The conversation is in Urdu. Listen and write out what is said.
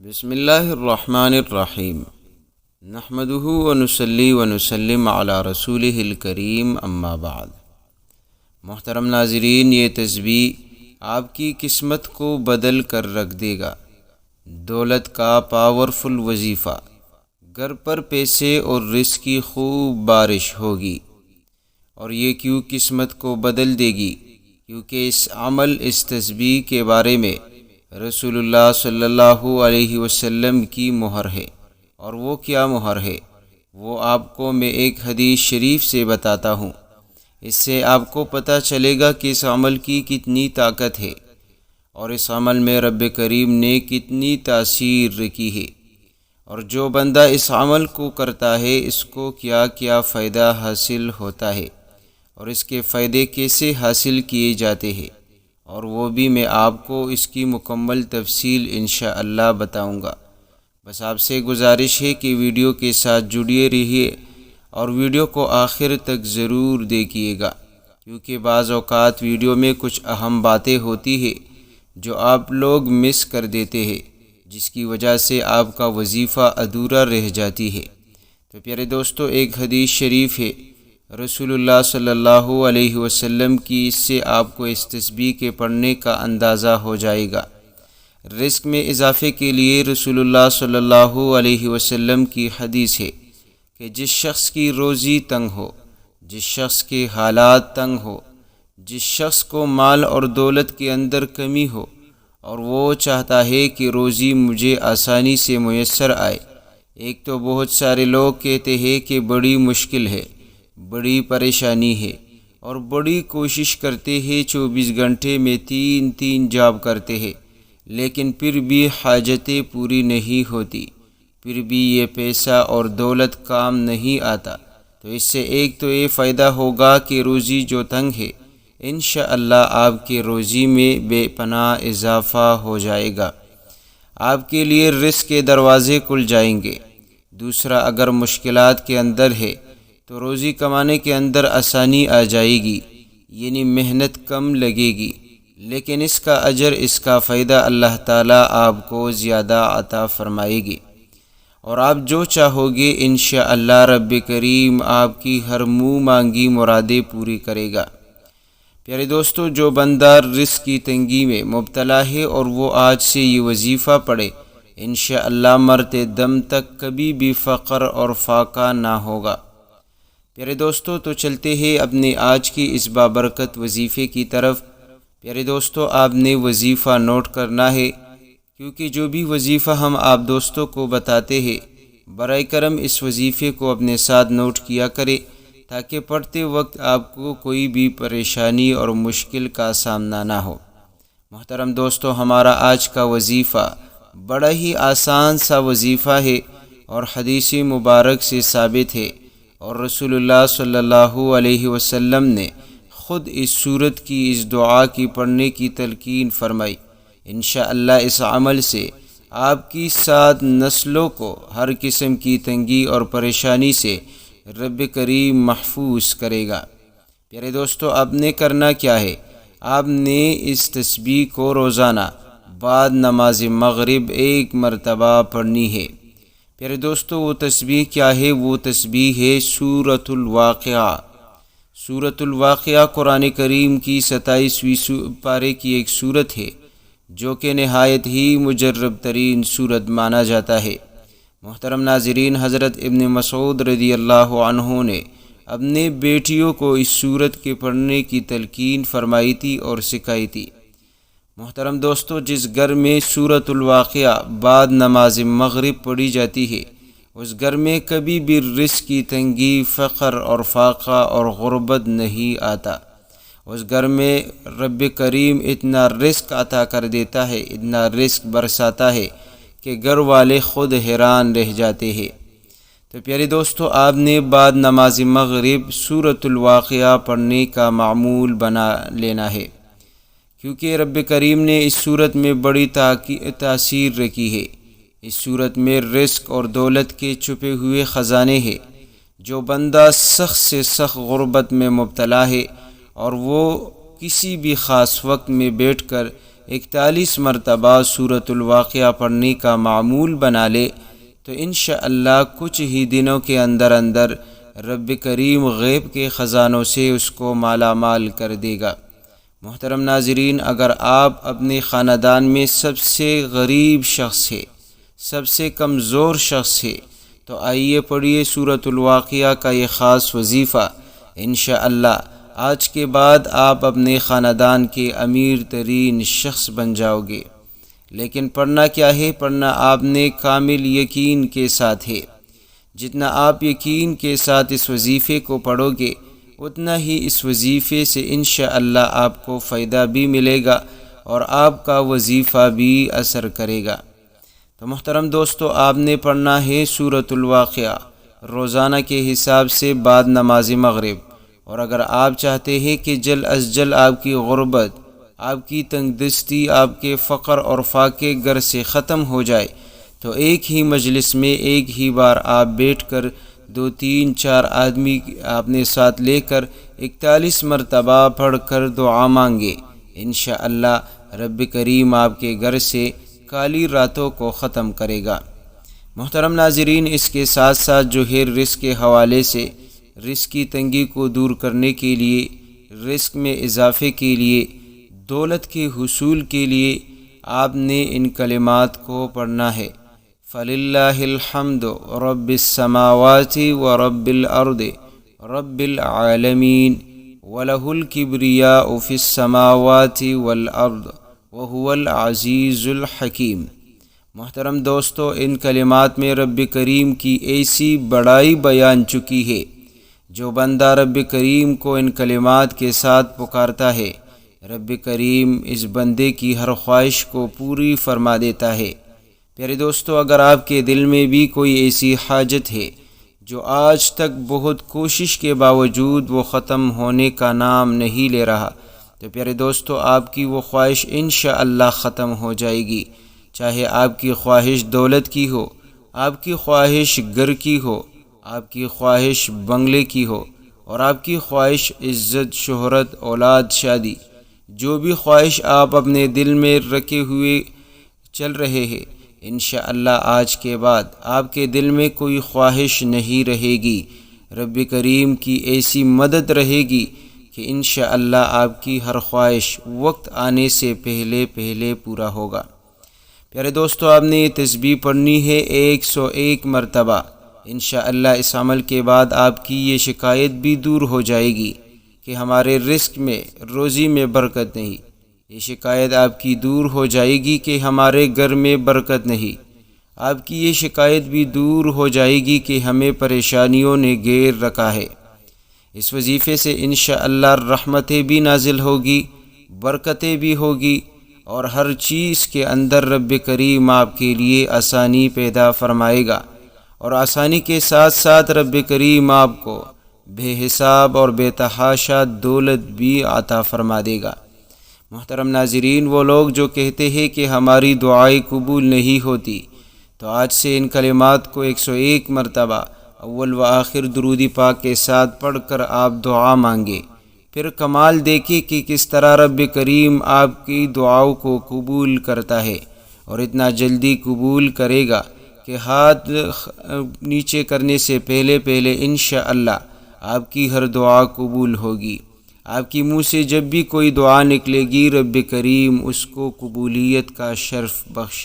بسم اللہ الرحمن الرحیم نحمدہ ونصلی ونسلم علی رسولہ الکریم اما بعد۔ محترم ناظرین، یہ تسبیح آپ کی قسمت کو بدل کر رکھ دے گا۔ دولت کا پاورفل وظیفہ، گھر پر پیسے اور رزق کی خوب بارش ہوگی۔ اور یہ کیوں قسمت کو بدل دے گی؟ کیونکہ اس تسبیح کے بارے میں رسول اللہ صلی اللہ علیہ وسلم کی مہر ہے۔ اور وہ کیا مہر ہے؟ وہ آپ کو میں ایک حدیث شریف سے بتاتا ہوں۔ اس سے آپ کو پتہ چلے گا کہ اس عمل کی کتنی طاقت ہے اور اس عمل میں رب کریم نے کتنی تاثیر رکھی ہے، اور جو بندہ اس عمل کو کرتا ہے اس کو کیا کیا فائدہ حاصل ہوتا ہے اور اس کے فائدے کیسے حاصل کیے جاتے ہیں، اور وہ بھی میں آپ کو اس کی مکمل تفصیل انشاءاللہ بتاؤں گا۔ بس آپ سے گزارش ہے کہ ویڈیو کے ساتھ جڑیے رہیے اور ویڈیو کو آخر تک ضرور دیکھیے گا، کیونکہ بعض اوقات ویڈیو میں کچھ اہم باتیں ہوتی ہیں جو آپ لوگ مس کر دیتے ہیں، جس کی وجہ سے آپ کا وظیفہ ادھورا رہ جاتی ہے۔ تو پیارے دوستو، ایک حدیث شریف ہے رسول اللہ صلی اللہ علیہ وسلم کی، اس سے آپ کو اس تسبیح کے پڑھنے کا اندازہ ہو جائے گا۔ رزق میں اضافے کے لیے رسول اللہ صلی اللہ علیہ وسلم کی حدیث ہے کہ جس شخص کی روزی تنگ ہو، جس شخص کے حالات تنگ ہو، جس شخص کو مال اور دولت کے اندر کمی ہو اور وہ چاہتا ہے کہ روزی مجھے آسانی سے میسر آئے۔ ایک تو بہت سارے لوگ کہتے ہیں کہ بڑی مشکل ہے، بڑی پریشانی ہے، اور بڑی کوشش کرتے ہیں، 24 گھنٹے میں 3 جاب کرتے ہیں، لیکن پھر بھی حاجتیں پوری نہیں ہوتی، پھر بھی یہ پیسہ اور دولت کام نہیں آتا۔ تو اس سے ایک تو یہ فائدہ ہوگا کہ روزی جو تنگ ہے، انشاءاللہ آپ کے روزی میں بے پناہ اضافہ ہو جائے گا، آپ کے لیے رزق کے دروازے کھل جائیں گے۔ دوسرا، اگر مشکلات کے اندر ہے تو روزی کمانے کے اندر آسانی آ جائے گی، یعنی محنت کم لگے گی، لیکن اس کا اجر، اس کا فائدہ اللہ تعالیٰ آپ کو زیادہ عطا فرمائے گی، اور آپ جو چاہو گے انشاءاللہ رب کریم آپ کی ہر منہ مانگی مرادیں پوری کرے گا۔ پیارے دوستو، جو بندہ رزق کی تنگی میں مبتلا ہے اور وہ آج سے یہ وظیفہ پڑھے، انشاءاللہ مرتے دم تک کبھی بھی فقر اور فاقہ نہ ہوگا۔ پیارے دوستو، تو چلتے ہیں اپنے آج کی اس بابرکت وظیفے کی طرف۔ پیارے دوستو، آپ نے وظیفہ نوٹ کرنا ہے، کیونکہ جو بھی وظیفہ ہم آپ دوستوں کو بتاتے ہیں، برائے کرم اس وظیفے کو اپنے ساتھ نوٹ کیا کرے، تاکہ پڑھتے وقت آپ کو کوئی بھی پریشانی اور مشکل کا سامنا نہ ہو۔ محترم دوستو، ہمارا آج کا وظیفہ بڑا ہی آسان سا وظیفہ ہے اور حدیث مبارک سے ثابت ہے، اور رسول اللہ صلی اللہ علیہ وسلم نے خود اس سورت کی، اس دعا کی پڑھنے کی تلقین فرمائی۔ انشاءاللہ اس عمل سے آپ کی 7 نسلوں کو ہر قسم کی تنگی اور پریشانی سے رب کریم محفوظ کرے گا۔ پیارے دوستو، آپ نے کرنا کیا ہے؟ آپ نے اس تسبیح کو روزانہ بعد نماز مغرب 1 مرتبہ پڑھنی ہے۔ پیارے دوستو، وہ تسبیح کیا ہے؟ وہ تسبیح ہے سورۃ الواقعہ۔ سورۃ الواقعہ قرآن کریم کی 27ویں پارے کی ایک سورت ہے، جو کہ نہایت ہی مجرب ترین سورت مانا جاتا ہے۔ محترم ناظرین، حضرت ابن مسعود رضی اللہ عنہ نے اپنے بیٹیوں کو اس سورت کے پڑھنے کی تلقین فرمائی تھی اور سکھائی تھی۔ محترم دوستو، جس گھر میں سورۃ الواقعہ بعد نماز مغرب پڑھی جاتی ہے، اس گھر میں کبھی بھی رزق کی تنگی، فقر اور فاقہ اور غربت نہیں آتا۔ اس گھر میں رب کریم اتنا رزق عطا کر دیتا ہے، اتنا رزق برساتا ہے کہ گھر والے خود حیران رہ جاتے ہیں۔ تو پیارے دوستو، آپ نے بعد نماز مغرب سورۃ الواقعہ پڑھنے کا معمول بنا لینا ہے، کیونکہ رب کریم نے اس صورت میں بڑی تاثیر رکھی ہے۔ اس صورت میں رزق اور دولت کے چھپے ہوئے خزانے ہیں۔ جو بندہ سخت سے سخت غربت میں مبتلا ہے اور وہ کسی بھی خاص وقت میں بیٹھ کر 41 مرتبہ سورۃ الواقعہ پڑھنے کا معمول بنا لے تو انشاءاللہ کچھ ہی دنوں کے اندر رب کریم غیب کے خزانوں سے اس کو مالا مال کر دے گا۔ محترم ناظرین، اگر آپ اپنے خاندان میں سب سے غریب شخص ہے، سب سے کمزور شخص ہے، تو آئیے پڑھیے سورۃ الواقعہ کا یہ خاص وظیفہ۔ انشاءاللہ آج کے بعد آپ اپنے خاندان کے امیر ترین شخص بن جاؤ گے۔ لیکن پڑھنا کیا ہے؟ پڑھنا آپ نے کامل یقین کے ساتھ ہے۔ جتنا آپ یقین کے ساتھ اس وظیفے کو پڑھو گے اتنا ہی اس وظیفے سے انشاءاللہ آپ کو فائدہ بھی ملے گا اور آپ کا وظیفہ بھی اثر کرے گا۔ تو محترم دوستو، آپ نے پڑھنا ہے سورۃ الواقعہ روزانہ کے حساب سے بعد نماز مغرب، اور اگر آپ چاہتے ہیں کہ جلد از جلد آپ کی غربت، آپ کی تنگ دستی، آپ کے فقر اور فاقے گھر سے ختم ہو جائے تو ایک ہی مجلس میں ایک ہی بار آپ بیٹھ کر 2 3 4 آدمی اپنے ساتھ لے کر 41 مرتبہ پڑھ کر دعا مانگے، انشاءاللہ رب کریم آپ کے گھر سے کالی راتوں کو ختم کرے گا۔ محترم ناظرین، اس کے ساتھ ساتھ جو ہے رزق کے حوالے سے رزق کی تنگی کو دور کرنے کے لیے، رزق میں اضافے کے لیے، دولت کے حصول کے لیے آپ نے ان کلمات کو پڑھنا ہے۔ فَلِلَّهِ الْحَمْدُ رَبِّ السَّمَاوَاتِ وَرَبِّ الْأَرْضِ رَبِّ الْعَالَمِينَ وَلَهُ الْكِبْرِيَاءُ فِي السَّمَاوَاتِ وَالْأَرْضِ وَهُوَ الْعَزِيزُ الْحَكِيمُ۔ محترم دوستو، ان کلمات میں رب کریم کی ایسی بڑائی بیان چکی ہے، جو بندہ رب کریم کو ان کلمات کے ساتھ پکارتا ہے رب کریم اس بندے کی ہر خواہش کو پوری فرما دیتا ہے۔ پیارے دوستو، اگر آپ کے دل میں بھی کوئی ایسی حاجت ہے جو آج تک بہت کوشش کے باوجود وہ ختم ہونے کا نام نہیں لے رہا، تو پیارے دوستو آپ کی وہ خواہش انشاءاللہ ختم ہو جائے گی۔ چاہے آپ کی خواہش دولت کی ہو، آپ کی خواہش گھر کی ہو، آپ کی خواہش بنگلے کی ہو، اور آپ کی خواہش عزت، شہرت، اولاد، شادی، جو بھی خواہش آپ اپنے دل میں رکھے ہوئے چل رہے ہیں، انشاءاللہ آج کے بعد آپ کے دل میں کوئی خواہش نہیں رہے گی۔ رب کریم کی ایسی مدد رہے گی کہ انشاءاللہ آپ کی ہر خواہش وقت آنے سے پہلے پورا ہوگا۔ پیارے دوستو، آپ نے یہ تسبیح پڑھنی ہے 101 مرتبہ۔ انشاءاللہ اس عمل کے بعد آپ کی یہ شکایت بھی دور ہو جائے گی کہ ہمارے رزق میں، روزی میں برکت نہیں۔ یہ شکایت آپ کی دور ہو جائے گی کہ ہمارے گھر میں برکت نہیں۔ آپ کی یہ شکایت بھی دور ہو جائے گی کہ ہمیں پریشانیوں نے گھیر رکھا ہے۔ اس وظیفے سے انشاءاللہ رحمتیں بھی نازل ہوگی، برکتیں بھی ہوگی، اور ہر چیز کے اندر رب کریم آپ کے لیے آسانی پیدا فرمائے گا، اور آسانی کے ساتھ ساتھ رب کریم آپ کو بے حساب اور بے تحاشا دولت بھی عطا فرما دے گا۔ محترم ناظرین، وہ لوگ جو کہتے ہیں کہ ہماری دعائیں قبول نہیں ہوتی، تو آج سے ان کلمات کو 101 مرتبہ اول و آخر درود پاک کے ساتھ پڑھ کر آپ دعا مانگے، پھر کمال دیکھیں کہ کس طرح رب کریم آپ کی دعاؤں کو قبول کرتا ہے، اور اتنا جلدی قبول کرے گا کہ ہاتھ نیچے کرنے سے پہلے انشاءاللہ آپ کی ہر دعا قبول ہوگی۔ آپ کی منہ سے جب بھی کوئی دعا نکلے گی رب کریم اس کو قبولیت کا شرف بخشے۔